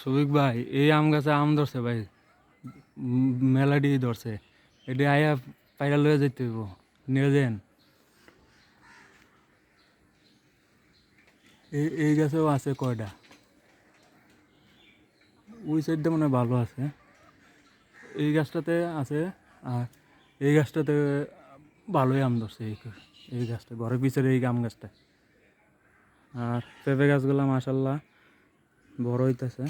সবিক ভাই, এই আম গাছে আম ধরছে ভাই, মেলাডি ধরছে। এটি আয়া পাইরা লয়ে যাইতে হইব, নিয়ে যান। এই গাছেও আছে কয়টা, ওই সাইডটা মনে হয় ভালো আছে। এই গাছটাতে আছে, আর এই গাছটাতে ভালোই আম ধরছে। এই গাছটা ঘরের পিছের এই আম গাছটা। আর পেঁপে গাছগুলো মাশাল্লাহ বড় হইতেছে।